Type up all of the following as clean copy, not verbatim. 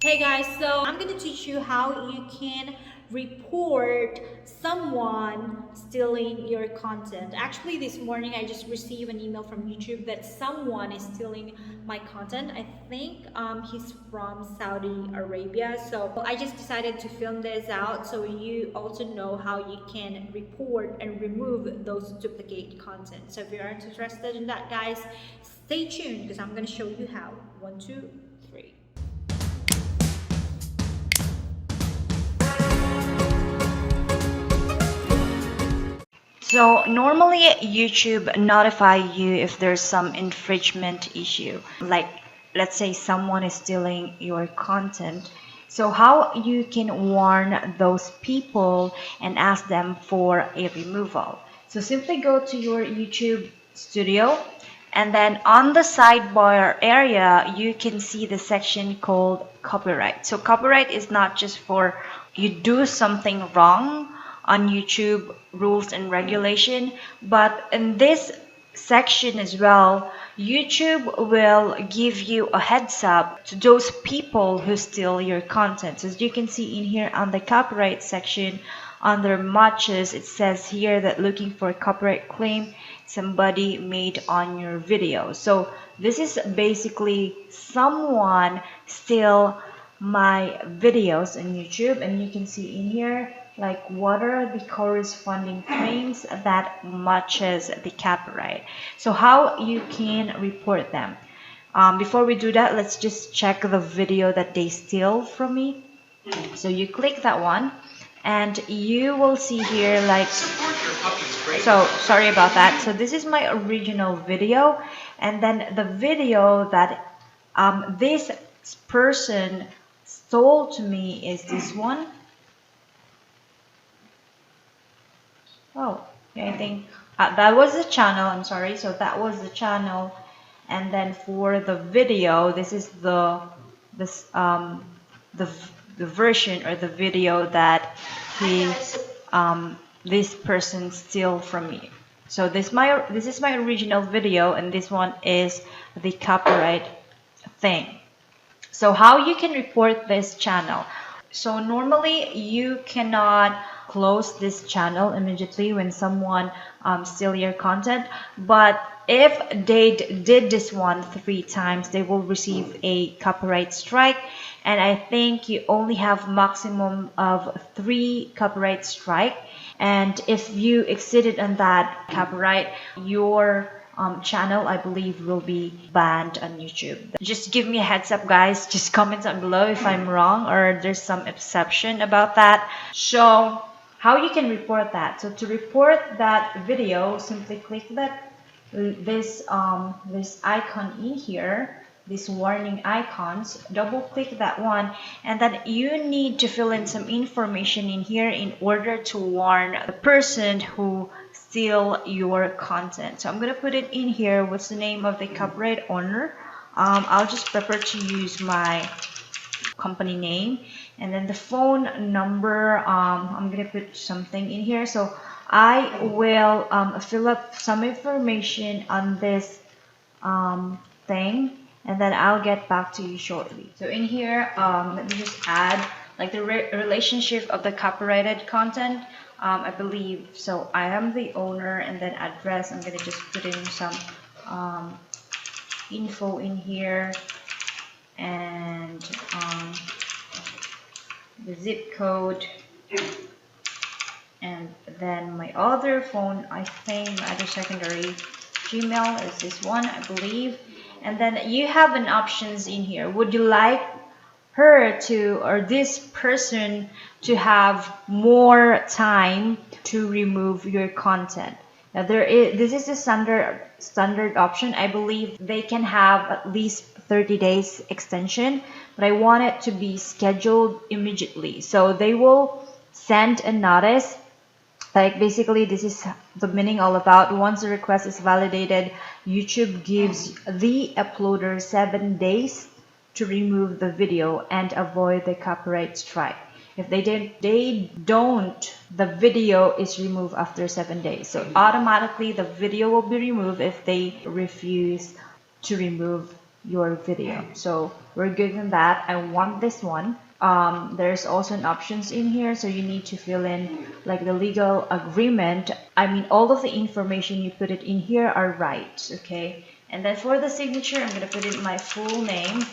Hey guys, so I'm going to teach you how you can report someone stealing your content. Actually, this morning I just received an email from YouTube that someone is stealing my content. I think he's from Saudi Arabia. So I just decided to film this out so you also know how you can report and remove those duplicate content. So if you're interested in that, guys, stay tuned because I'm going to show you how. 1, 2, 3. So normally YouTube notify you if there's some infringement issue, like let's say someone is stealing your content. So how you can warn those people and ask them for a removal. So simply go to your YouTube studio, and then on the sidebar area you can see the section called copyright. So copyright is not just for you do something wrong on YouTube rules and regulation, but in this section as well, YouTube will give you a heads up to those people who steal your content. As you can see in here on the copyright section, under matches, it says here that looking for a copyright claim somebody made on your video. So this is basically someone steal my videos on YouTube, and you can see in here like what are the corresponding claims that matches the copyright. So how you can report them. Before we do that, let's just check the video that they steal from me. So you click that one and you will see here like, so sorry about that. So this is my original video, and then the video that this person stole to me is this one. Oh, yeah, I think that was the channel. I'm sorry. So that was the channel, and then for the video, this is the the the version or the video that he this person steal from me. So this is my original video, and this one is the copyright thing. So how you can report this channel? So normally you cannot close this channel immediately when someone steal your content, but if they did this one 3 times, they will receive a copyright strike, and I think you only have maximum of 3 copyright strike, and if you exceeded on that copyright, your channel, I believe, will be banned on YouTube. Just give me a heads up, guys. Just comment down below if I'm wrong or there's some exception about that. So how you can report that? So to report that video, simply click that this icon in here, these warning icons, double click that one, and then you need to fill in some information in here in order to warn the person who steal your content. So I'm gonna put it in here. What's the name of the copyright owner? I'll just prefer to use my company name, and then the phone number. I'm gonna put something in here. So I will fill up some information on this thing, and then I'll get back to you shortly. So in here, let me just add like the relationship of the copyrighted content. I believe so. I am the owner, and then address. I'm gonna just put in some info in here, and the zip code, and then my other phone. I think my other secondary Gmail is this one, I believe. And then you have an options in here. Would you like her to, or this person to have more time to remove your content? Now this is the standard option. I believe they can have at least 30 days extension, but I want it to be scheduled immediately. So they will send a notice. Like basically this is the meaning all about. Once the request is validated, YouTube gives the uploader 7 days to remove the video and avoid the copyright strike. If they don't, the video is removed after 7 days. So automatically the video will be removed if they refuse to remove your video. So we're good on that. I want this one. There's also an options in here, so you need to fill in like the legal agreement. I mean, all of the information you put it in here are right, okay? And then for the signature, I'm gonna put in my full name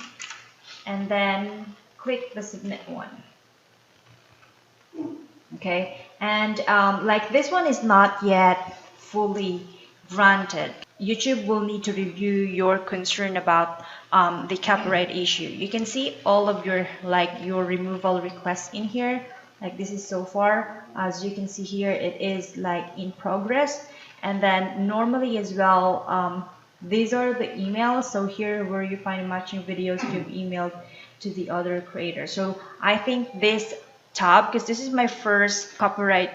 and then click the submit one. Okay, and like this one is not yet fully granted. YouTube will need to review your concern about the copyright issue. You can see all of your your removal requests in here. Like this is so far, as you can see here, it is like in progress. And then normally as well, these are the emails. So here where you find matching videos you've emailed to the other creator. So I think this tab, because this is my first copyright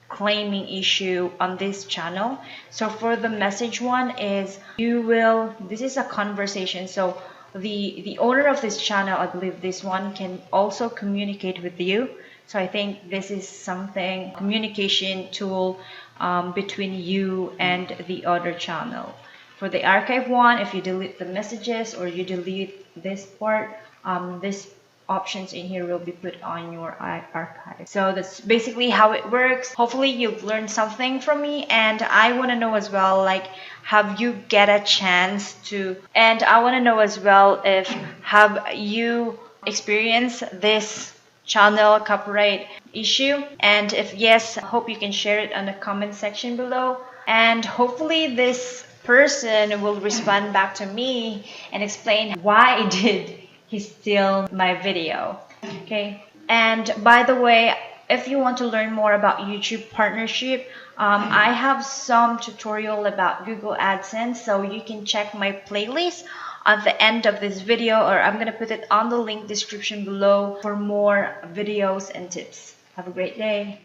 claiming issue on this channel. So for the message one is this is a conversation. So the owner of this channel, I believe this one, can also communicate with you. So I think this is something communication tool between you and the other channel. For the archive one, if you delete the messages or you delete this part, this options in here will be put on your archive. So that's basically how it works. Hopefully you've learned something from me, and I want to know as well, like, have you get a chance to, and I want to know as well if have you experienced this channel copyright issue, and if yes, I hope you can share it on the comment section below, and hopefully this person will respond back to me and explain why did he steal my video. Okay, and by the way, if you want to learn more about YouTube partnership, I have some tutorial about Google AdSense, so you can check my playlist at the end of this video, or I'm gonna put it on the link description below for more videos and tips. Have a great day.